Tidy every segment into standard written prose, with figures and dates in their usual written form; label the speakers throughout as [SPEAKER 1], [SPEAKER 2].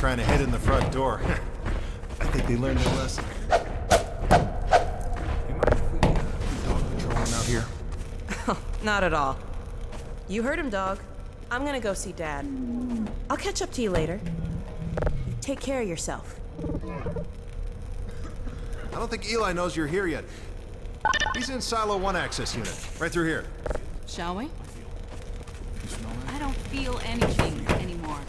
[SPEAKER 1] trying to head in the front door. I think they learned their lesson. You mind if we dog patrolling out here?
[SPEAKER 2] Not at all. You heard him, dog. I'm gonna go see Dad. I'll catch up to you later. Take care of yourself.
[SPEAKER 1] I don't think Eli knows you're here yet. He's in Silo 1 access unit, right through here.
[SPEAKER 3] Shall we? I don't feel anything anymore.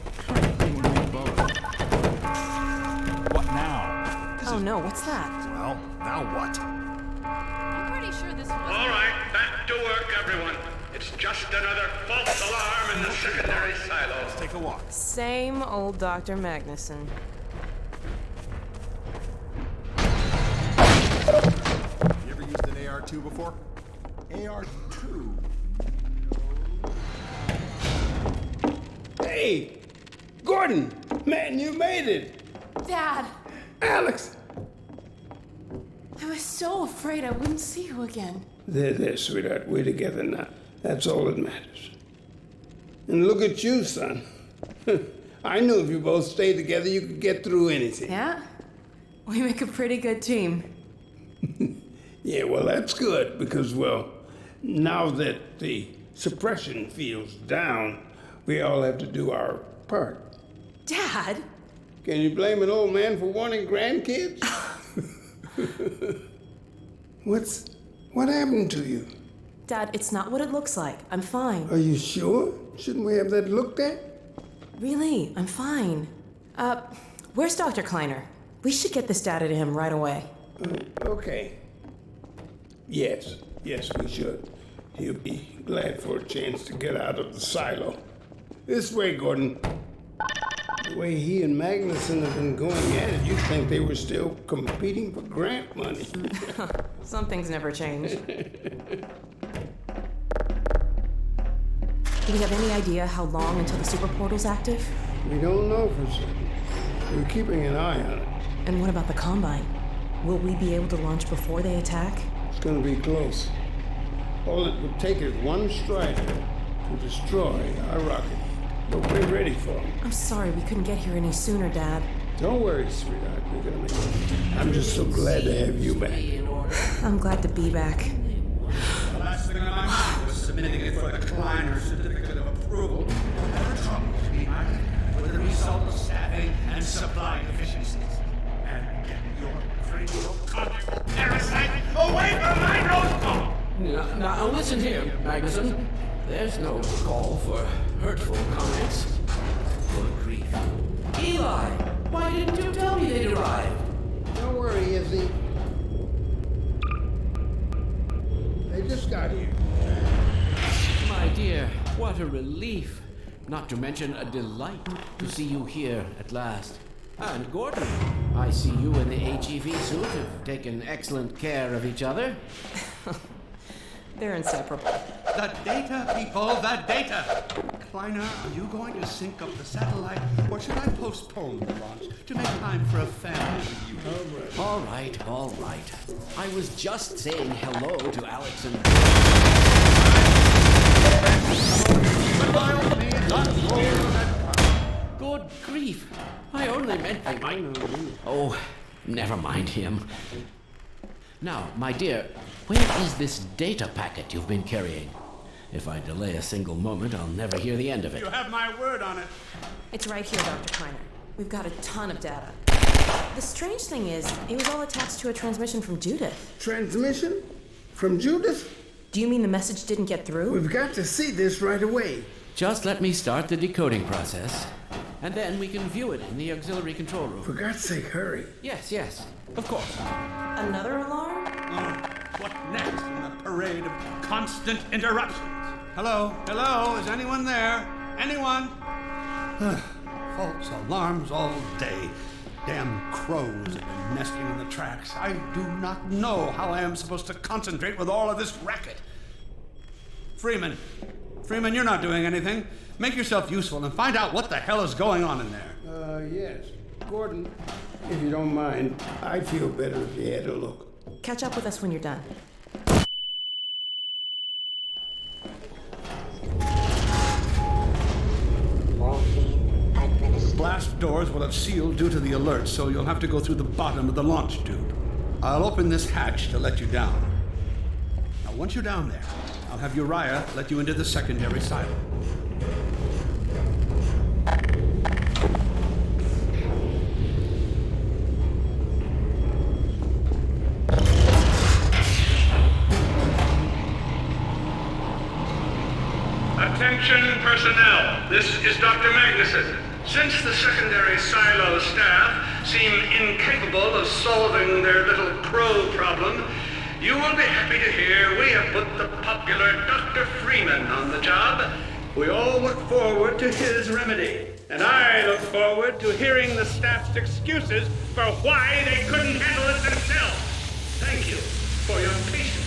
[SPEAKER 4] What now?
[SPEAKER 2] Oh no, what's that?
[SPEAKER 1] Well, now what?
[SPEAKER 3] I'm pretty sure this was...
[SPEAKER 5] All right, back to work, everyone. It's just another false alarm in the secondary silo.
[SPEAKER 1] Let's take a walk.
[SPEAKER 2] Same old Dr. Magnuson.
[SPEAKER 1] You ever used an AR-2 before?
[SPEAKER 4] AR-2.
[SPEAKER 6] Hey, Gordon, man, you made it.
[SPEAKER 7] Dad,
[SPEAKER 6] Alex.
[SPEAKER 7] I was so afraid I wouldn't see you again.
[SPEAKER 6] There, sweetheart. We're together now. That's all that matters. And look at you, son. I knew if you both stayed together, you could get through anything.
[SPEAKER 7] Yeah? We make a pretty good team.
[SPEAKER 6] Yeah, well, that's good because, well, now that the suppression field's down, we all have to do our part.
[SPEAKER 7] Dad?
[SPEAKER 6] Can you blame an old man for wanting grandkids? What happened to you?
[SPEAKER 2] Dad, it's not what it looks like. I'm fine.
[SPEAKER 6] Are you sure? Shouldn't we have that looked at?
[SPEAKER 2] Really, I'm fine. Where's Dr. Kleiner? We should get this data to him right away.
[SPEAKER 6] Okay. Yes, we should. He'll be glad for a chance to get out of the silo. This way, Gordon. The way he and Magnuson have been going at it, you'd think they were still competing for grant money.
[SPEAKER 2] Some things never change. Do we have any idea how long until the super portal's active?
[SPEAKER 6] We don't know for certain. We're keeping an eye on it.
[SPEAKER 2] And what about the Combine? Will we be able to launch before they attack?
[SPEAKER 6] It's gonna be close. All it would take is one strider to destroy our rocket. But we're ready for him.
[SPEAKER 2] I'm sorry we couldn't get here any sooner, Dad.
[SPEAKER 6] Don't worry, sweetheart. We're gonna make it. I'm just so glad to have you back.
[SPEAKER 2] I'm glad to be back.
[SPEAKER 5] The last thing on my mind was submitting it for the Kleiner certificate of approval. Never troubles me, with the result of staffing and supply deficiencies. And get your cranial conjugal parasite away from my notebook!
[SPEAKER 8] Now, listen here, Magnuson. There's no call for hurtful comments. Good grief. Eli, why didn't you tell me they'd arrived?
[SPEAKER 6] Don't worry, Izzy. They just got here.
[SPEAKER 8] My dear, what a relief. Not to mention a delight to see you here at last. And Gordon, I see you and the HEV suit have taken excellent care of each other.
[SPEAKER 2] They're inseparable.
[SPEAKER 5] The data, people, the data! Kleiner, are you going to sync up the satellite, or should I postpone the launch to make time for a family reunion?
[SPEAKER 8] All right. I was just saying hello to Alex and... Good grief. I only meant they might... Oh, never mind him. Now, my dear, where is this data packet you've been carrying? If I delay a single moment, I'll never hear the end of it.
[SPEAKER 5] You have my word on it.
[SPEAKER 2] It's right here, Dr. Kleiner. We've got a ton of data. The strange thing is, it was all attached to a transmission from Judith.
[SPEAKER 6] Transmission? From Judith?
[SPEAKER 2] Do you mean the message didn't get through?
[SPEAKER 6] We've got to see this right away.
[SPEAKER 8] Just let me start the decoding process, and then we can view it in the auxiliary control room.
[SPEAKER 6] For God's sake, hurry.
[SPEAKER 8] Yes, of course.
[SPEAKER 2] Another alarm?
[SPEAKER 5] Oh, what next in the parade of constant interruptions? Hello? Is anyone there? Anyone? False alarms all day. Damn crows have been nesting in the tracks. I do not know how I am supposed to concentrate with all of this racket. Freeman, you're not doing anything. Make yourself useful and find out what the hell is going on in there.
[SPEAKER 6] Yes. Gordon, if you don't mind, I'd feel better if you had a look.
[SPEAKER 2] Catch up with us when you're done.
[SPEAKER 9] Morphine administration.
[SPEAKER 5] blast doors will have sealed due to the alert, so you'll have to go through the bottom of the launch tube. I'll open this hatch to let you down. Now, once you're down there, I'll have Uriah let you into the secondary silo.
[SPEAKER 9] Attention personnel, this is Dr. Magnuson. Since the secondary silo staff seem incapable of solving their little crow problem, you will be happy to hear we have put the popular Dr. Freeman on the job. We all look forward to his remedy, and I look forward to hearing the staff's excuses for why they couldn't handle it themselves. Thank you for your patience.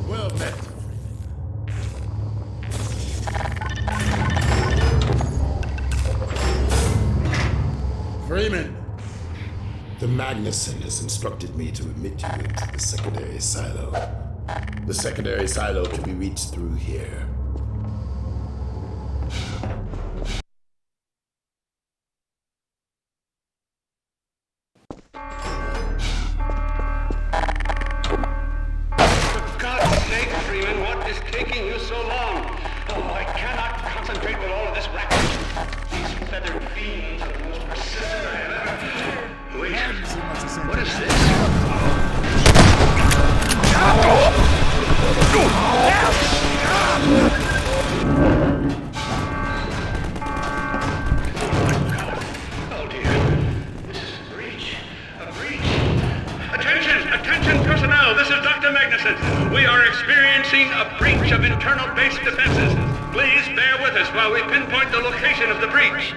[SPEAKER 6] Well met. Freeman, the Magnuson has instructed me to admit you into the secondary silo. The secondary silo can be reached through here.
[SPEAKER 9] For God's sake, Freeman, what is taking you so long? Oh, I cannot concentrate with all of this racket. These feathered fiends are the most persistent I have ever... Wait, what is this? Oh dear, this is a breach. A breach. Attention personnel, this is Dr. Magnuson. We are experiencing a breach of internal base defenses. Please bear with us while we pinpoint the location of the breach.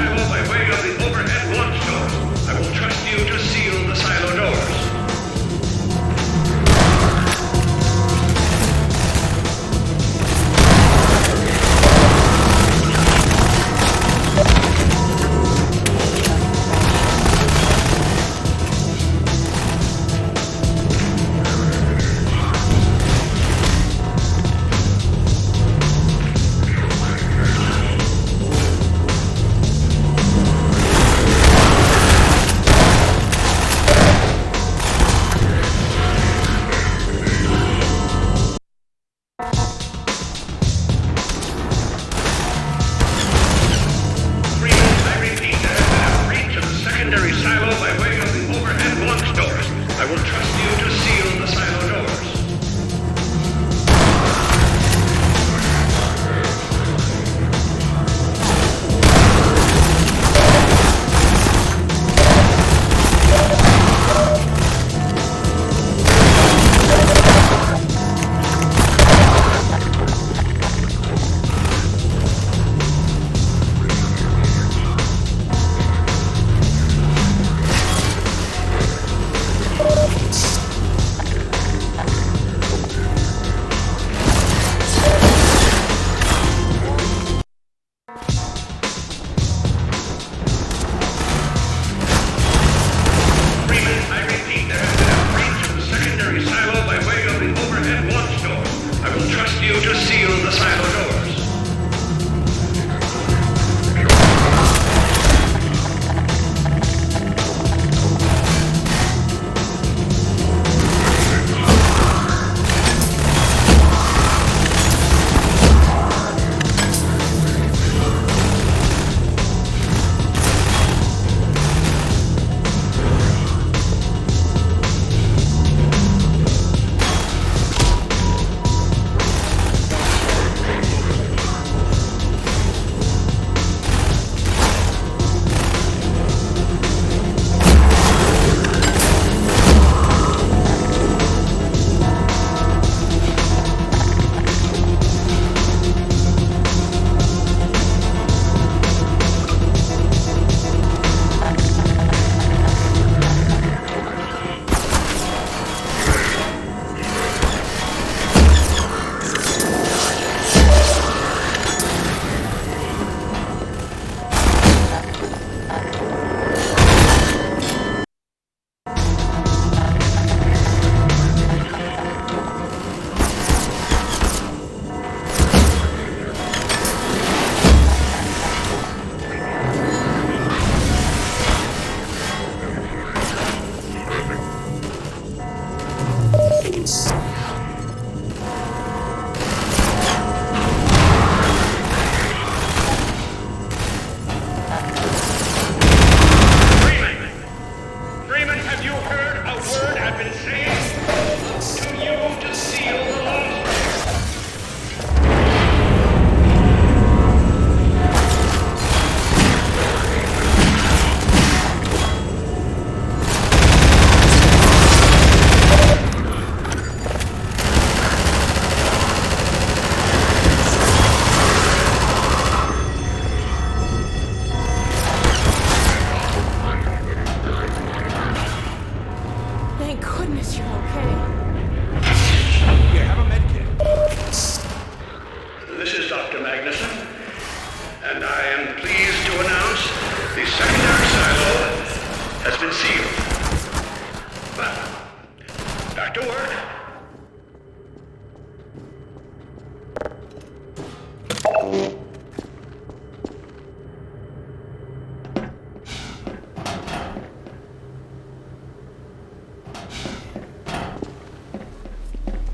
[SPEAKER 9] silo by way of the overhead launch doors. I will trust you to seal the silo doors.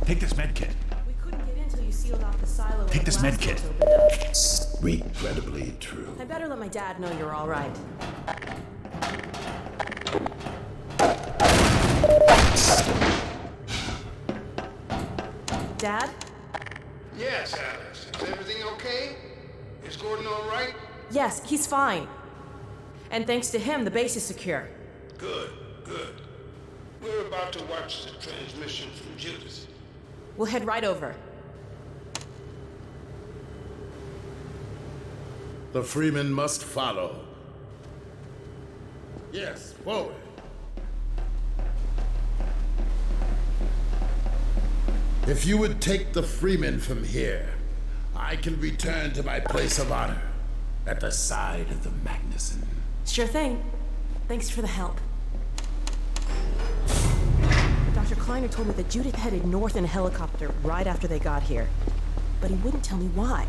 [SPEAKER 4] Take this med kit.
[SPEAKER 2] We couldn't get in till you sealed off the silo.
[SPEAKER 4] Take this med kit.
[SPEAKER 6] Regrettably true.
[SPEAKER 2] I better let my dad know you're all right. Dad?
[SPEAKER 6] Yes, Alice. Is everything okay? Is Gordon all right?
[SPEAKER 2] Yes, he's fine. And thanks to him, the base is secure.
[SPEAKER 6] Good, good. We're about to watch the transmission from Judas.
[SPEAKER 2] We'll head right over.
[SPEAKER 10] The Freeman must follow.
[SPEAKER 6] Yes, forward.
[SPEAKER 10] If you would take the Freeman from here, I can return to my place of honor at the side of the Magnuson.
[SPEAKER 2] Sure thing. Thanks for the help. Dr. Kleiner told me that Judith headed north in a helicopter right after they got here. But he wouldn't tell me why.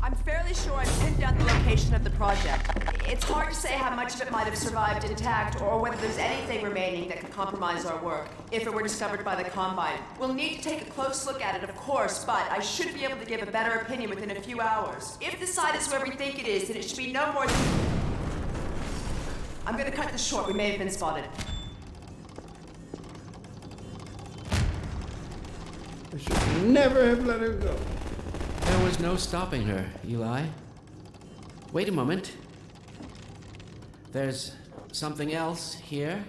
[SPEAKER 11] I'm fairly sure I've pinned down the location of the project. It's hard to say how much of it might have survived intact or whether there's anything remaining that could compromise our work if it were discovered by the Combine. We'll need to take a close look at it, of course, but I should be able to give a better opinion within a few hours. If the site is where we think it is, then it should be no more than... I'm gonna cut this short. We may have been spotted.
[SPEAKER 6] I should never have let her go.
[SPEAKER 8] There was no stopping her, Eli. Wait a moment. There's something else here.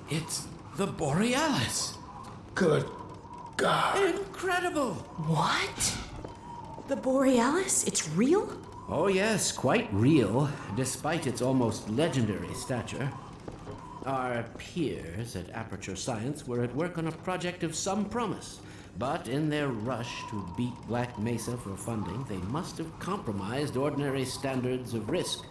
[SPEAKER 8] It's the Borealis.
[SPEAKER 6] Good God.
[SPEAKER 8] Incredible!
[SPEAKER 2] What? The Borealis? It's real?
[SPEAKER 8] Oh yes, quite real, despite its almost legendary stature. Our peers at Aperture Science were at work on a project of some promise, but in their rush to beat Black Mesa for funding, they must have compromised ordinary standards of risk.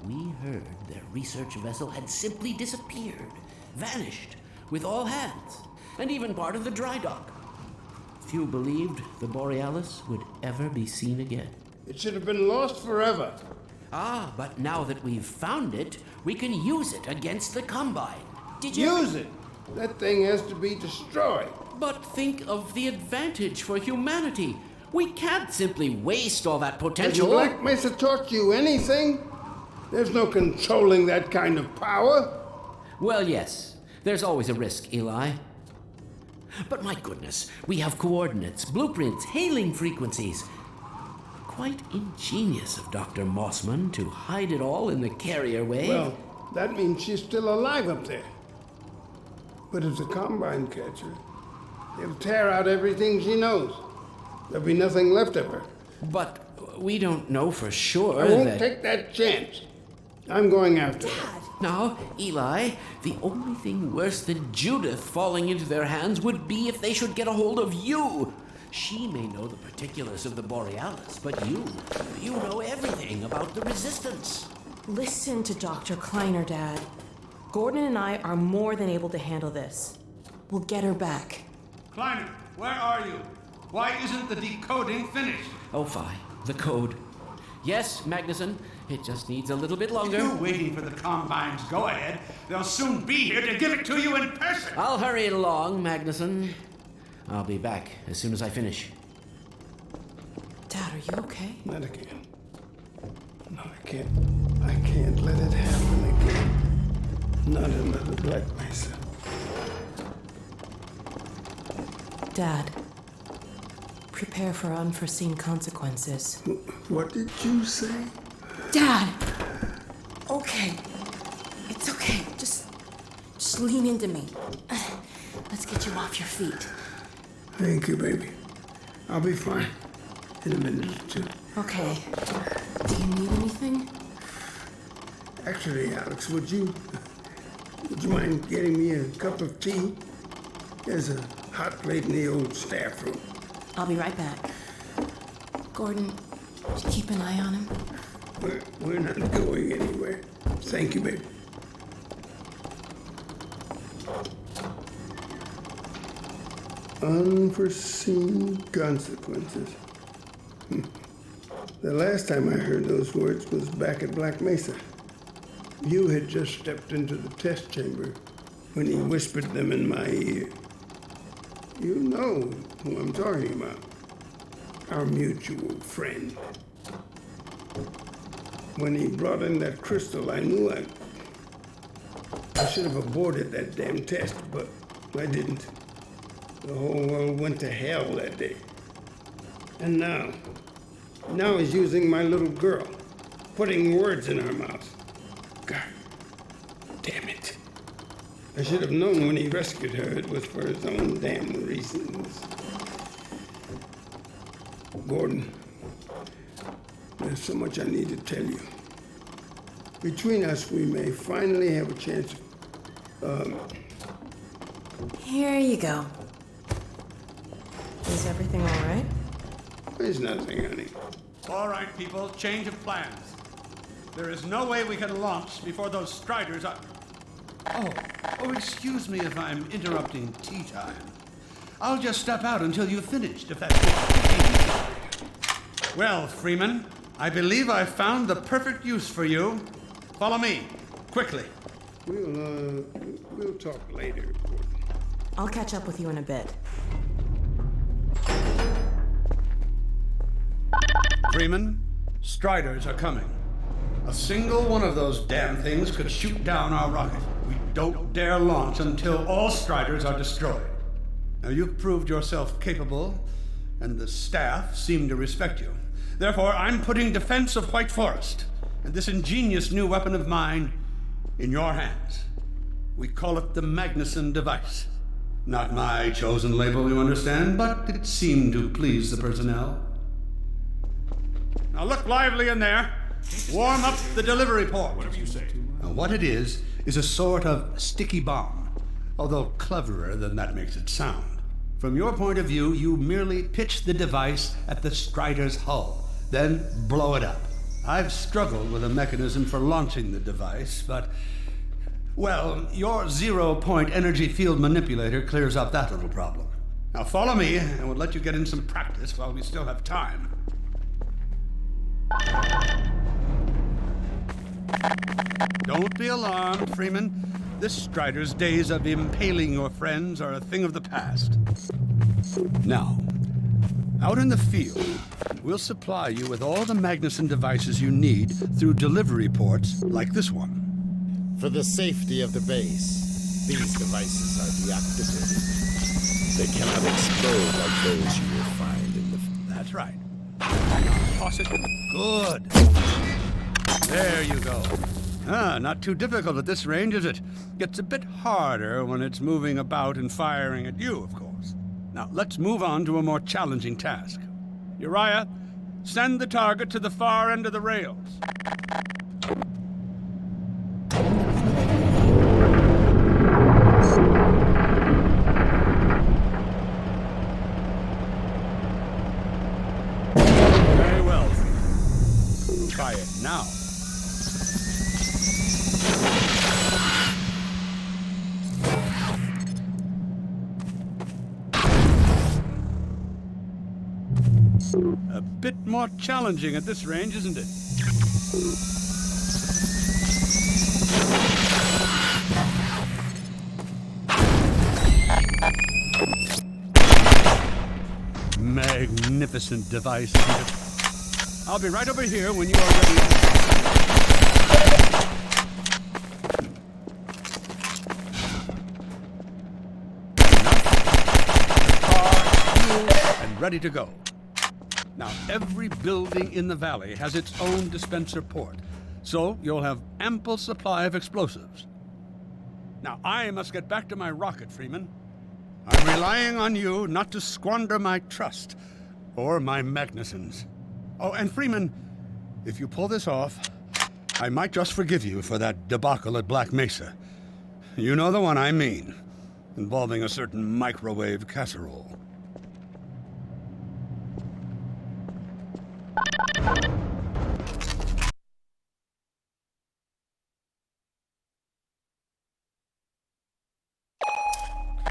[SPEAKER 8] We heard their research vessel had simply disappeared, vanished, with all hands, and even part of the dry dock. Few believed the Borealis would ever be seen again.
[SPEAKER 6] It should have been lost forever.
[SPEAKER 8] Ah, but now that we've found it, we can use it against the Combine.
[SPEAKER 2] Did you...
[SPEAKER 6] Use it! That thing has to be destroyed.
[SPEAKER 8] But think of the advantage for humanity. We can't simply waste all that potential.
[SPEAKER 6] Has Black Mesa taught you anything? There's no controlling that kind of power.
[SPEAKER 8] Well, yes. There's always a risk, Eli. But my goodness, we have coordinates, blueprints, hailing frequencies. Quite ingenious of Dr. Mossman to hide it all in the carrier wave.
[SPEAKER 6] Well, that means she's still alive up there. But if the Combine catch her, they'll tear out everything she knows. There'll be nothing left of her.
[SPEAKER 8] But we don't know for sure
[SPEAKER 6] I won't
[SPEAKER 8] that...
[SPEAKER 6] take that chance. I'm going after her.
[SPEAKER 8] Now, Eli, the only thing worse than Judith falling into their hands would be if they should get a hold of you. She may know the particulars of the Borealis, but you know everything about the Resistance.
[SPEAKER 2] Listen to Dr. Kleiner, Dad. Gordon and I are more than able to handle this. We'll get her back.
[SPEAKER 5] Kleiner, where are you? Why isn't the decoding finished?
[SPEAKER 8] Oh, fine. The code. Yes, Magnuson. It just needs a little bit longer.
[SPEAKER 5] You're waiting for the Combine's go-ahead. They'll soon be here to give it to you in person.
[SPEAKER 8] I'll hurry it along, Magnuson. I'll be back as soon as I finish.
[SPEAKER 2] Dad, are you okay?
[SPEAKER 6] Not again. No, I can't let it happen again. Not another Black Mesa.
[SPEAKER 2] Dad, prepare for unforeseen consequences.
[SPEAKER 6] What did you say?
[SPEAKER 2] Dad! Okay. It's okay. Just lean into me. Let's get you off your feet.
[SPEAKER 6] Thank you, baby. I'll be fine in a minute or two.
[SPEAKER 2] Okay. Do you need anything?
[SPEAKER 6] Actually, Alex, would you mind getting me a cup of tea? There's a hot plate in the old staff room.
[SPEAKER 2] I'll be right back. Gordon, did you keep an eye on him?
[SPEAKER 6] We're not going anywhere. Thank you, baby. Unforeseen consequences. The last time I heard those words was back at Black Mesa. You had just stepped into the test chamber when he whispered them in my ear. You know who I'm talking about. Our mutual friend. When he brought in that crystal, I knew I should have aborted that damn test, but I didn't. The whole world went to hell that day. And now he's using my little girl, putting words in her mouth. God damn it. I should have known when he rescued her it was for his own damn reasons. Gordon, there's so much I need to tell you. Between us, we may finally have a chance of,
[SPEAKER 2] Here you go. Is everything all right?
[SPEAKER 6] There's nothing, honey.
[SPEAKER 5] All right, people, change of plans. There is no way we can launch before those Striders are... Oh, excuse me if I'm interrupting tea time. I'll just step out until you've finished, if that's it. Well, Freeman, I believe I've found the perfect use for you. Follow me, quickly.
[SPEAKER 6] We'll talk later, Gordon.
[SPEAKER 2] I'll catch up with you in a bit.
[SPEAKER 5] Freeman, Striders are coming. A single one of those damn things could shoot down our rocket. We don't dare launch until all Striders are destroyed. Now, you've proved yourself capable, and the staff seem to respect you. Therefore, I'm putting defense of White Forest and this ingenious new weapon of mine in your hands. We call it the Magnuson device. Not my chosen label, you understand, but it seemed to please the personnel. Now look lively in there. Warm up the delivery port.
[SPEAKER 4] Whatever you say.
[SPEAKER 5] Now what it is a sort of sticky bomb, although cleverer than that makes it sound. From your point of view, you merely pitch the device at the Strider's hull, then blow it up. I've struggled with a mechanism for launching the device, but, well, your zero-point energy field manipulator clears up that little problem. Now follow me, and we'll let you get in some practice while we still have time. Don't be alarmed, Freeman. This Strider's days of impaling your friends are a thing of the past. Now, out in the field, we'll supply you with all the Magnuson devices you need through delivery ports like this one.
[SPEAKER 10] For the safety of the base, these devices are deactivated. They cannot explode like those you will find in the...
[SPEAKER 5] That's right. Toss it. Good. There you go. Not too difficult at this range, is it? Gets a bit harder when it's moving about and firing at you, of course. Now, let's move on to a more challenging task. Uriah, send the target to the far end of the rails. Very well. Try it now. A bit more challenging at this range, isn't it? Magnificent device, isn't it? I'll be right over here when you are ready. And ready to go. Now, every building in the valley has its own dispenser port, so you'll have ample supply of explosives. Now, I must get back to my rocket, Freeman. I'm relying on you not to squander my trust or my Magnusons. Oh, and Freeman, if you pull this off, I might just forgive you for that debacle at Black Mesa. You know the one I mean, involving a certain microwave casserole.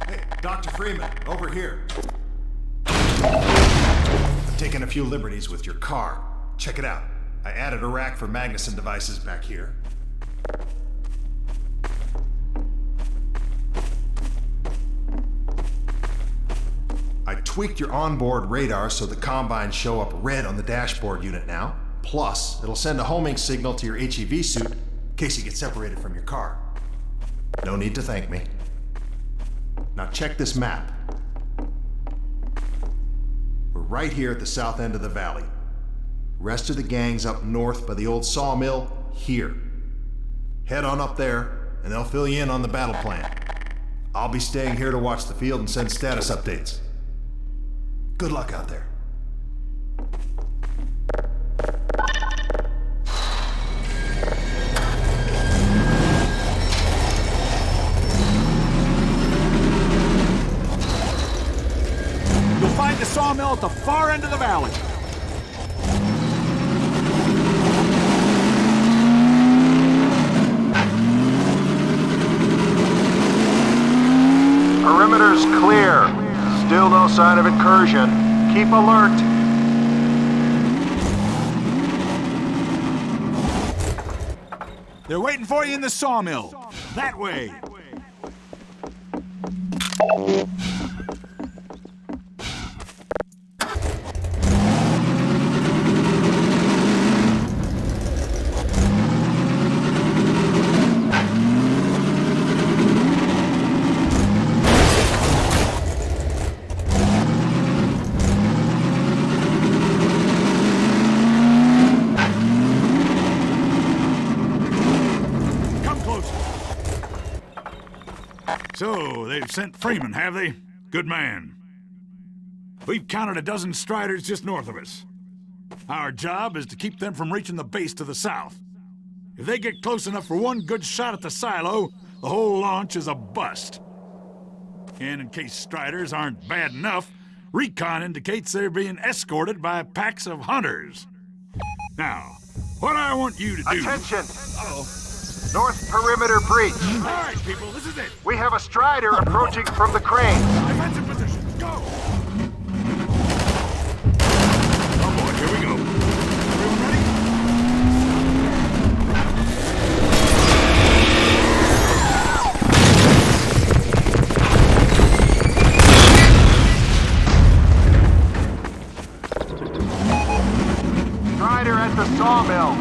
[SPEAKER 1] Hey, Dr. Freeman, over here. I'm taking a few liberties with your car. Check it out. I added a rack for Magnuson devices back here. I tweaked your onboard radar so the combines show up red on the dashboard unit now. Plus, it'll send a homing signal to your HEV suit in case you get separated from your car. No need to thank me. Now check this map. We're right here at the south end of the valley. Rest of the gang's up north by the old sawmill, here. Head on up there, and they'll fill you in on the battle plan. I'll be staying here to watch the field and send status updates. Good luck out there.
[SPEAKER 4] You'll find the sawmill at the far end of the valley.
[SPEAKER 1] Perimeter's clear. Still no sign of incursion. Keep alert.
[SPEAKER 4] They're waiting for you in the sawmill. That way. So, they've sent Freeman, have they? Good man. We've counted a dozen Striders just north of us. Our job is to keep them from reaching the base to the south. If they get close enough for one good shot at the silo, the whole launch is a bust. And in case Striders aren't bad enough, recon indicates they're being escorted by packs of hunters. Now, what I want you to do...
[SPEAKER 1] Attention!
[SPEAKER 4] Uh-oh.
[SPEAKER 1] North perimeter breach.
[SPEAKER 4] All right, people, this is it.
[SPEAKER 1] We have a Strider approaching from the crane.
[SPEAKER 4] Defensive position, go! Oh boy, here we go. Everyone ready?
[SPEAKER 1] Strider at the sawmill.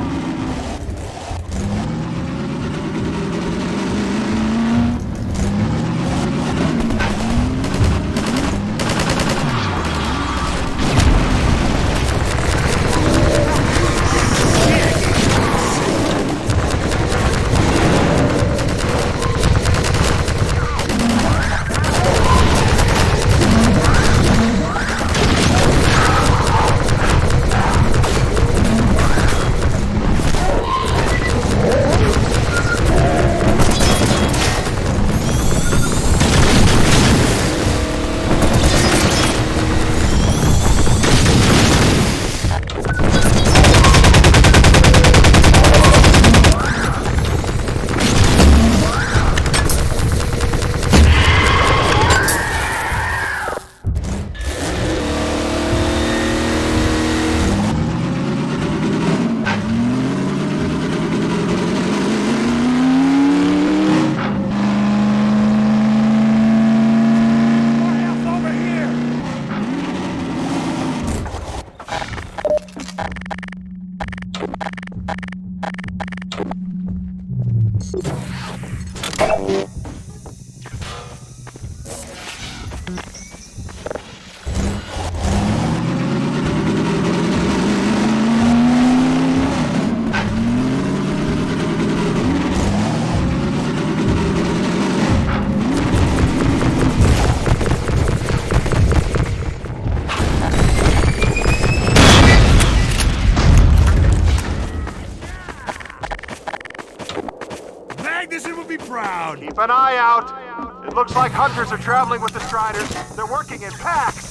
[SPEAKER 1] Keep an eye out. It looks like hunters are traveling with the Striders. They're working in packs.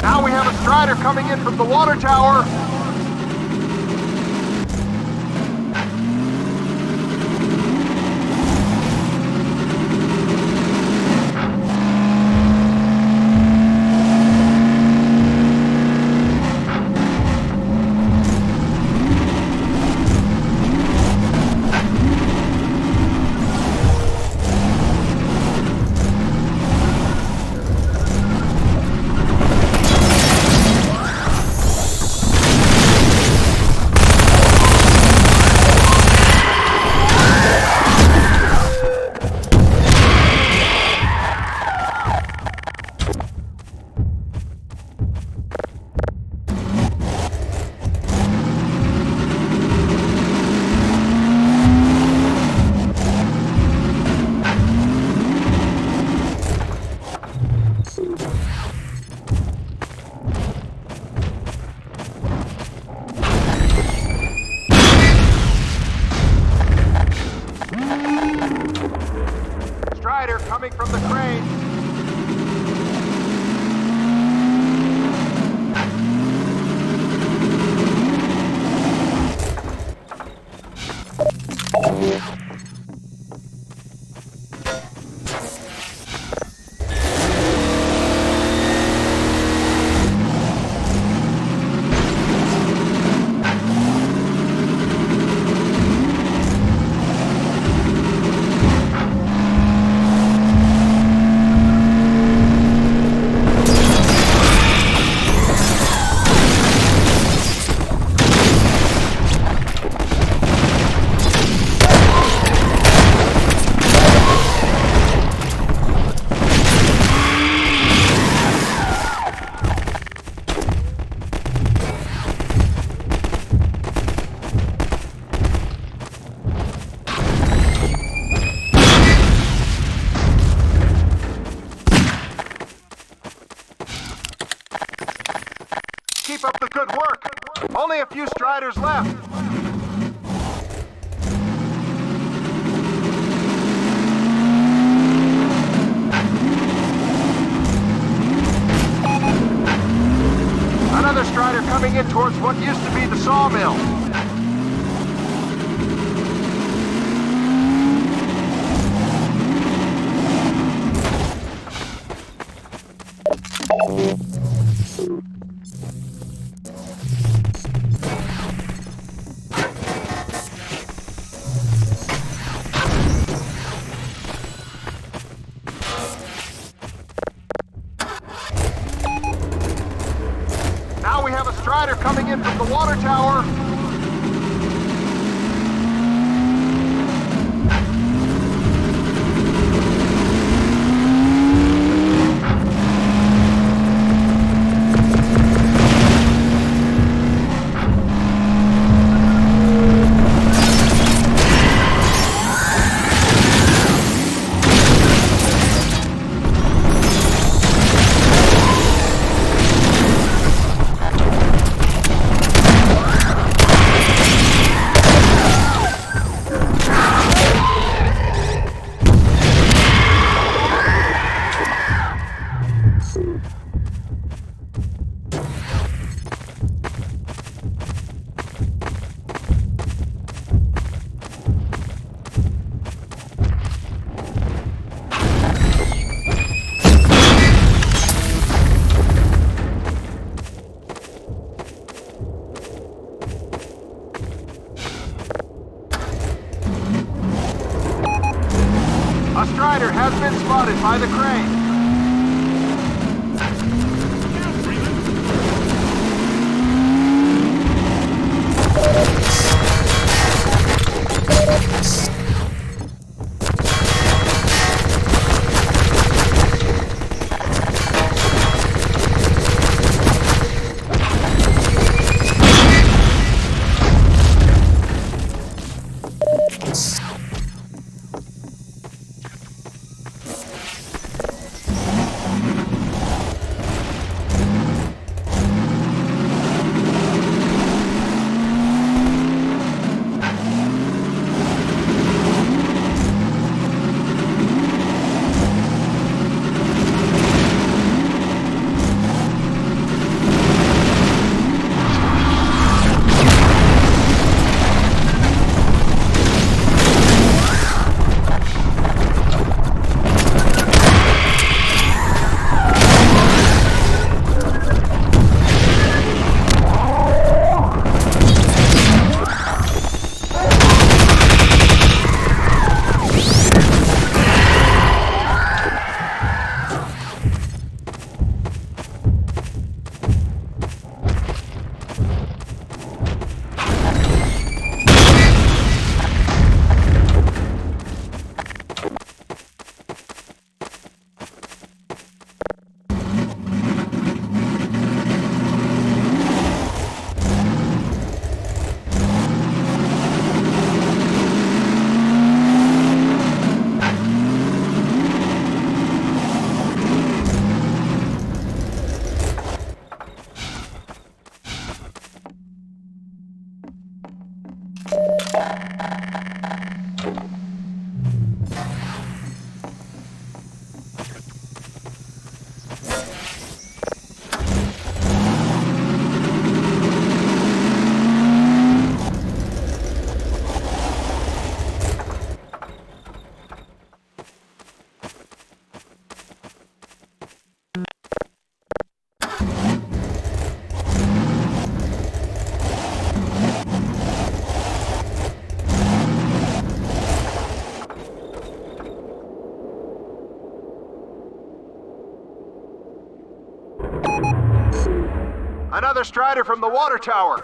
[SPEAKER 1] Now we have a Strider coming in from the water tower. Keep up the good work. Only a few striders left. Another strider coming in towards what used to be the sawmill. Now we have a strider coming in from the water tower. A strider has been spotted by the crane. Another strider from the water tower.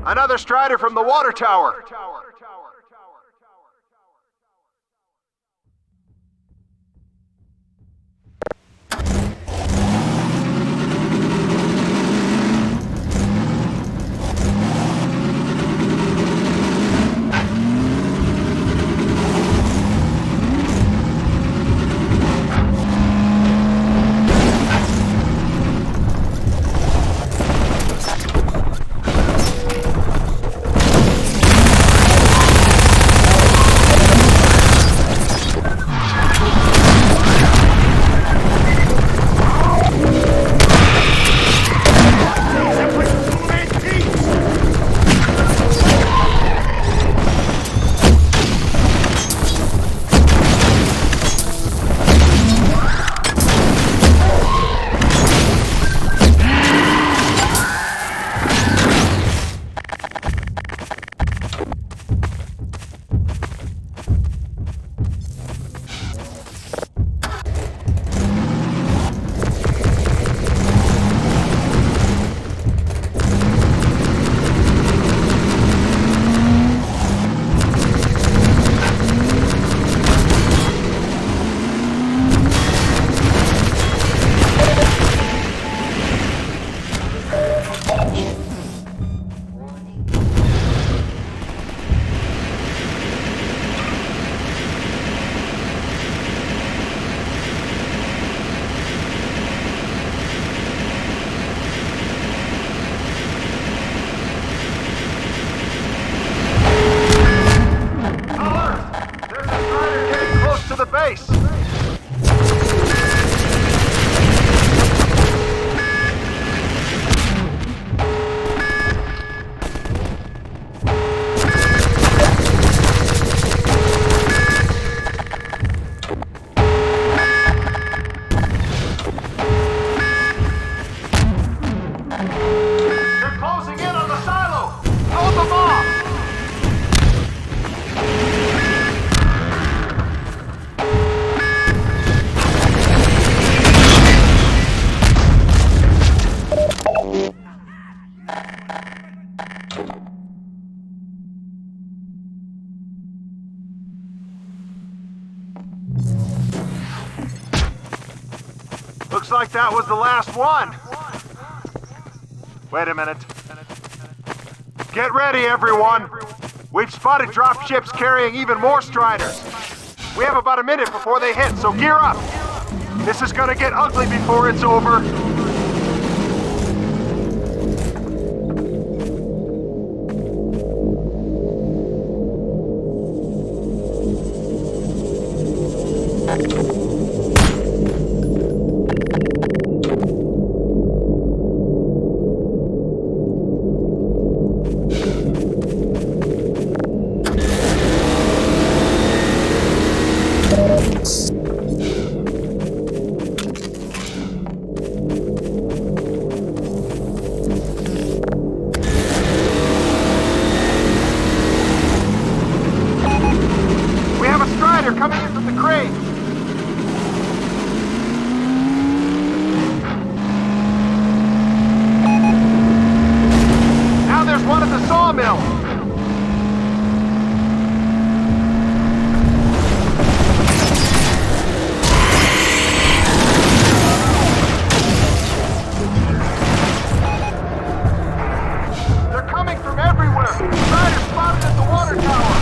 [SPEAKER 1] Another Strider from the water tower. Looks like that was the last one. Wait a minute. Get ready, everyone. We've spotted drop ships carrying even more Striders. We have about a minute before they hit, so gear up. This is gonna get ugly before it's over. Coming in from the crane. Now there's one at the sawmill. They're coming from everywhere. Riders spotted at the water tower.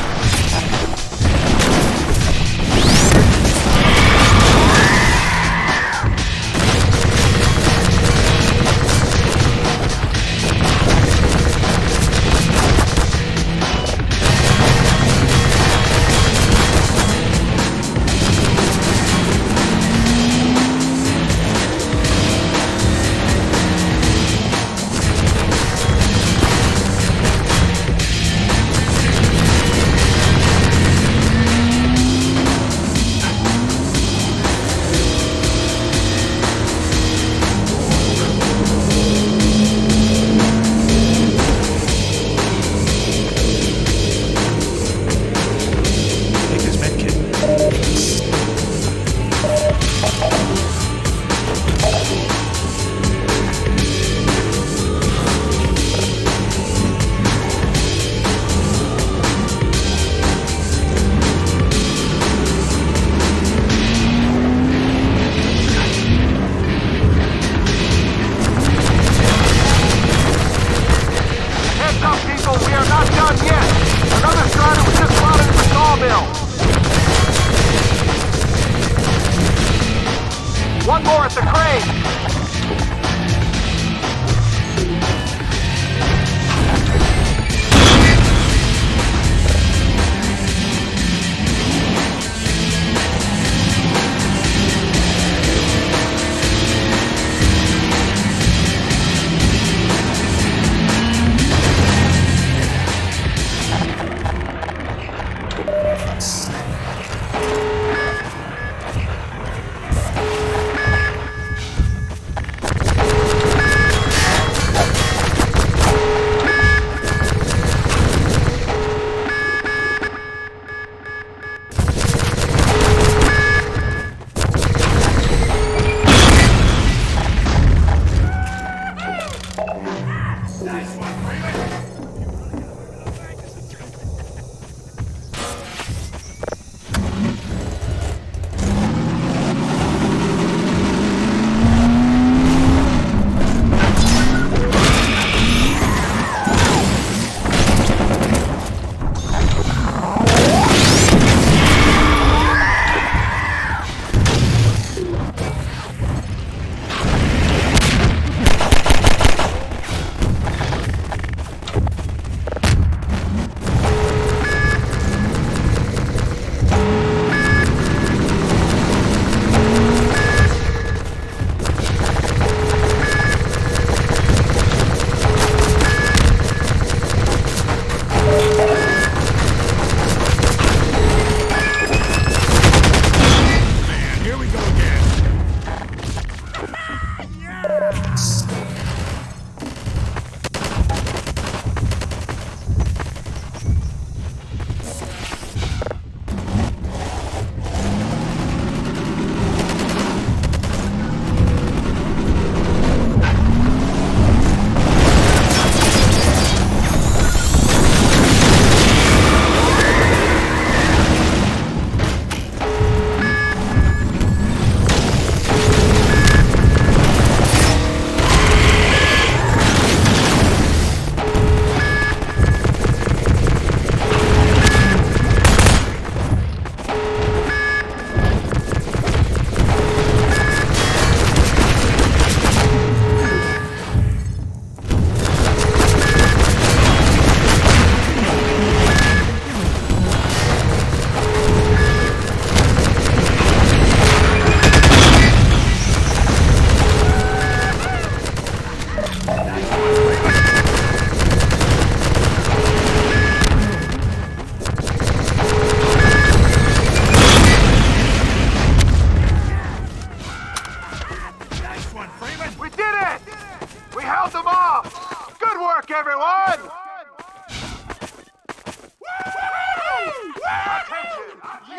[SPEAKER 12] with the crane!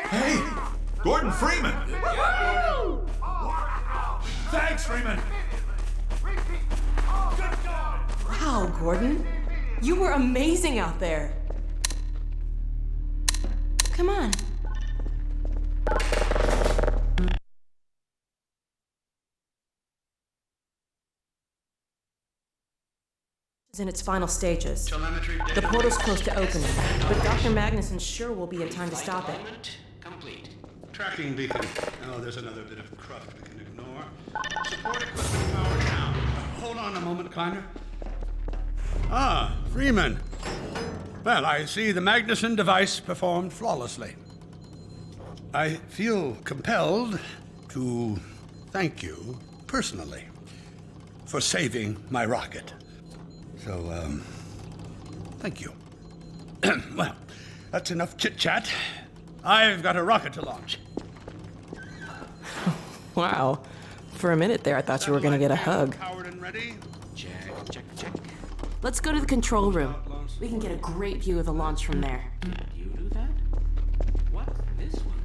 [SPEAKER 4] Hey, Gordon Freeman! Thanks, Freeman!
[SPEAKER 2] Wow, Gordon. You were amazing out there. Come on. Is in its final stages. The portal's close to opening, but Dr. Magnuson sure will be in time to stop it.
[SPEAKER 8] Complete.
[SPEAKER 5] Tracking beacon. Oh, there's another bit of cruft we can ignore. Support equipment powered down. Hold on a moment, Kleiner. Ah, Freeman. Well, I see the Magnuson device performed flawlessly. I feel compelled to thank you personally for saving my rocket. So, thank you. Well, that's enough chit-chat. I've got a rocket to launch.
[SPEAKER 2] Wow. For a minute there, I thought you were going to get a hug.
[SPEAKER 5] Powered and ready.
[SPEAKER 8] Check, check, check.
[SPEAKER 2] Let's go to the control room. We can get a great view of the launch from there.
[SPEAKER 8] You do that? What? This one?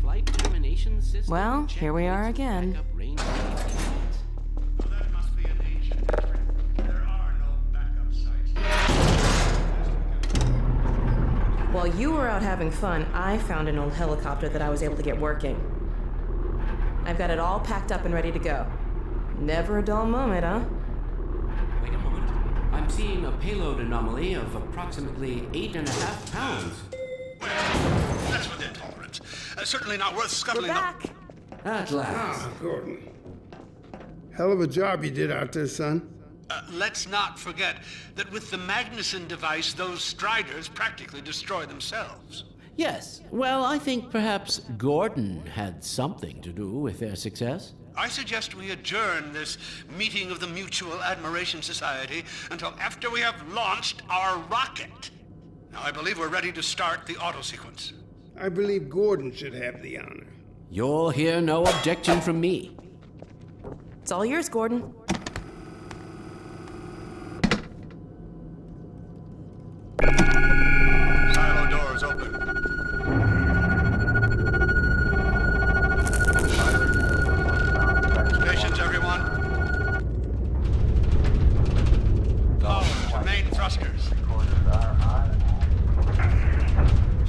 [SPEAKER 8] Flight termination system?
[SPEAKER 2] Well, here we are again.
[SPEAKER 8] Backup range 18 minutes.
[SPEAKER 5] Well, that must be an ancient mystery. There are no backup sites.
[SPEAKER 2] While you were out having fun, I found an old helicopter that I was able to get working. I've got it all packed up and ready to go. Never a dull moment, huh?
[SPEAKER 8] Wait a moment. I'm seeing a payload anomaly of approximately 8.5 pounds.
[SPEAKER 5] Well, that's within tolerance. Certainly not worth scuttling.
[SPEAKER 2] We're back.
[SPEAKER 8] At last.
[SPEAKER 6] Ah, Gordon. Hell of a job you did out there, son.
[SPEAKER 5] Let's not forget that with the Magnuson device, those Striders practically destroy themselves.
[SPEAKER 8] Yes, well, I think perhaps Gordon had something to do with their success.
[SPEAKER 5] I suggest we adjourn this meeting of the Mutual Admiration Society until after we have launched our rocket. Now, I believe we're ready to start the auto sequence.
[SPEAKER 6] I believe Gordon should have the honor.
[SPEAKER 8] You'll hear no objection from me.
[SPEAKER 2] It's all yours, Gordon.
[SPEAKER 5] Silo doors open. Stations, everyone. Forward to main thrusters.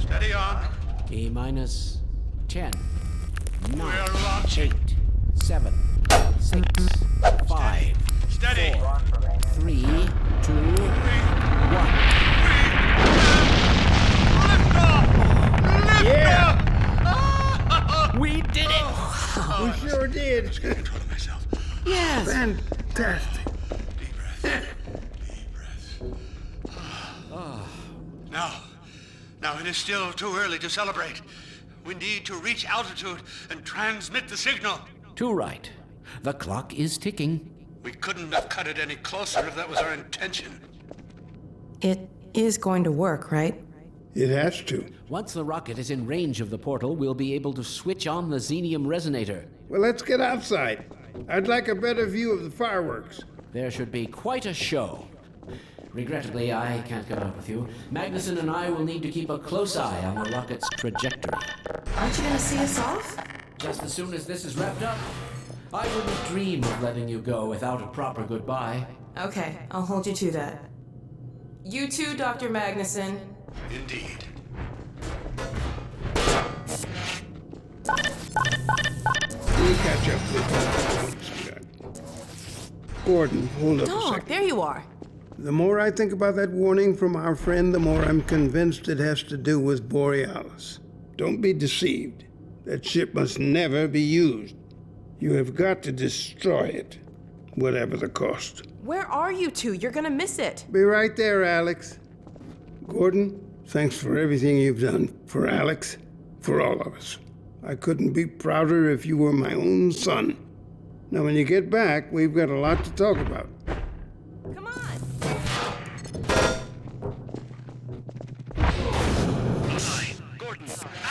[SPEAKER 5] Steady on.
[SPEAKER 8] T-minus 10, 9,
[SPEAKER 5] We're launching.
[SPEAKER 8] 8, 7, 6, 5,
[SPEAKER 5] Steady.
[SPEAKER 8] 4, 3, 2, 1.
[SPEAKER 6] Yeah!
[SPEAKER 8] We did it!
[SPEAKER 6] We sure did.
[SPEAKER 5] Just get control of myself.
[SPEAKER 8] Yes!
[SPEAKER 6] Fantastic.
[SPEAKER 5] Deep breath. Deep breath. Now it is still too early to celebrate. We need to reach altitude and transmit the signal.
[SPEAKER 8] Too right. The clock is ticking.
[SPEAKER 5] We couldn't have cut it any closer if that was our intention.
[SPEAKER 2] It is going to work, right?
[SPEAKER 6] It has to.
[SPEAKER 8] Once the rocket is in range of the portal, we'll be able to switch on the xenium resonator.
[SPEAKER 6] Well, let's get outside. I'd like a better view of the fireworks.
[SPEAKER 8] There should be quite a show. Regrettably, I can't come out with you. Magnuson and I will need to keep a close eye on the rocket's trajectory.
[SPEAKER 2] Aren't you gonna see us off?
[SPEAKER 8] Just as soon as this is wrapped up, I wouldn't dream of letting you go without a proper goodbye.
[SPEAKER 2] Okay, I'll hold you to that. You too, Dr. Magnuson.
[SPEAKER 5] Indeed.
[SPEAKER 6] We'll catch up with you. Gordon, hold up a
[SPEAKER 2] Dog,
[SPEAKER 6] second.
[SPEAKER 2] there you are.
[SPEAKER 6] The more I think about that warning from our friend, the more I'm convinced it has to do with Borealis. Don't be deceived. That ship must never be used. You have got to destroy it, whatever the cost.
[SPEAKER 2] Where are you two? You're gonna miss it.
[SPEAKER 6] Be right there, Alex. Gordon, thanks for everything you've done. For Alex, for all of us. I couldn't be prouder if you were my own son. Now, when you get back, we've got a lot to talk about.
[SPEAKER 2] Come on.
[SPEAKER 5] Gordon,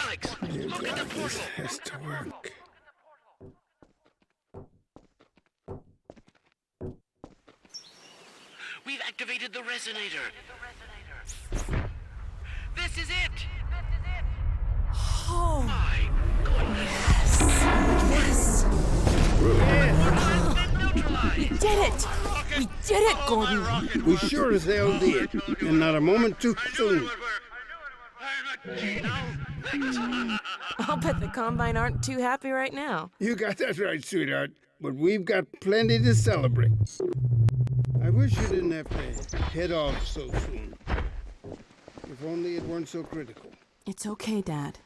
[SPEAKER 5] Alex, look at the portal.
[SPEAKER 6] This has to work.
[SPEAKER 5] We've activated the resonator. This is it.
[SPEAKER 2] Oh,
[SPEAKER 5] My goodness.
[SPEAKER 2] yes.
[SPEAKER 5] Neutralized.
[SPEAKER 2] We did it. We did it, Gordon.
[SPEAKER 6] We sure as hell did. And not a moment too soon.
[SPEAKER 2] I'll bet the Combine aren't too happy right now.
[SPEAKER 6] You got that right, sweetheart. But we've got plenty to celebrate. I wish you didn't have to head off so soon. If only it weren't so critical.
[SPEAKER 2] It's okay, Dad.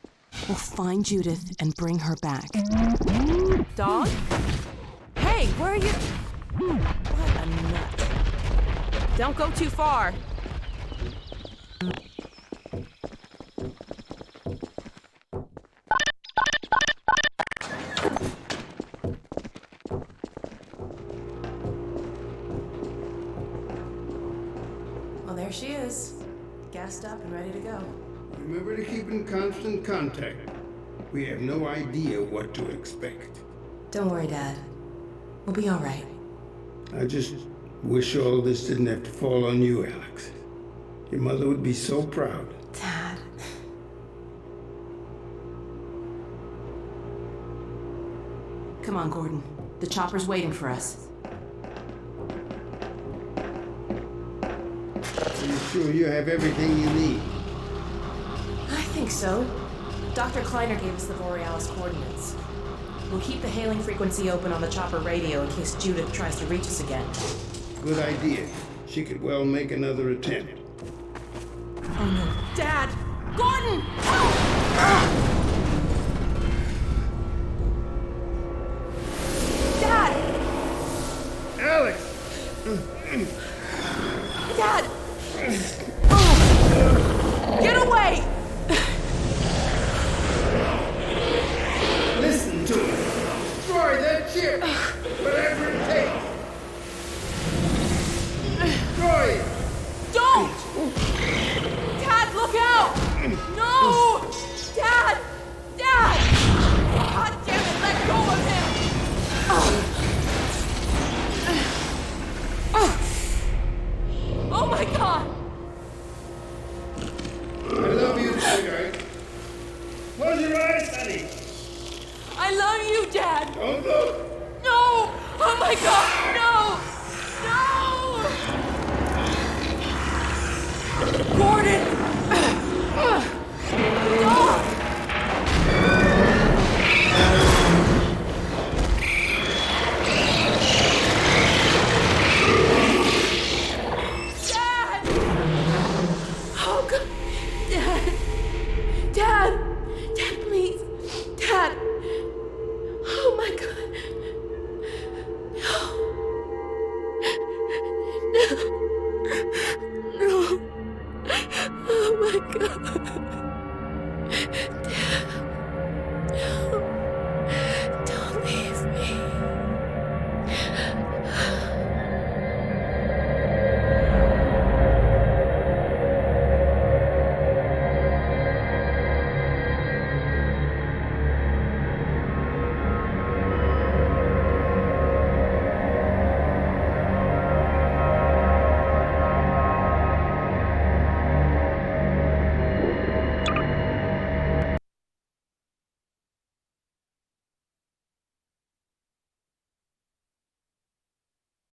[SPEAKER 2] We'll find Judith and bring her back. Dog? Hey, where are you? What a nut. Don't go too far. Well, there she is. Gassed up and ready to go.
[SPEAKER 6] Remember to keep in constant contact. We have no idea what to expect.
[SPEAKER 2] Don't worry, Dad. We'll be all right.
[SPEAKER 6] I just wish all this didn't have to fall on you, Alex. Your mother would be so proud.
[SPEAKER 2] Dad. Come on, Gordon. The chopper's waiting for us.
[SPEAKER 6] Are you sure you have everything you need?
[SPEAKER 2] I think so. Dr. Kleiner gave us the Borealis coordinates. We'll keep the hailing frequency open on the chopper radio in case Judith tries to reach us again.
[SPEAKER 6] Good idea. She could well make another attempt.
[SPEAKER 2] Oh no. Dad! Gordon! Dad! away!
[SPEAKER 6] Listen to me. Destroy that ship. Whatever it takes. Destroy it.
[SPEAKER 2] Don't! Dad, look out! No! Dad! Dad! God damn it, let go of him! Oh my God!
[SPEAKER 6] I love you, sweetheart. Close your eyes, honey.
[SPEAKER 2] I love you, Dad!
[SPEAKER 6] Don't look.
[SPEAKER 2] No! Oh my God, no! No! Gordon! Dog! Dad! Oh God! Dad! Dad, please! Dad! Oh my God! No! No! Oh my God!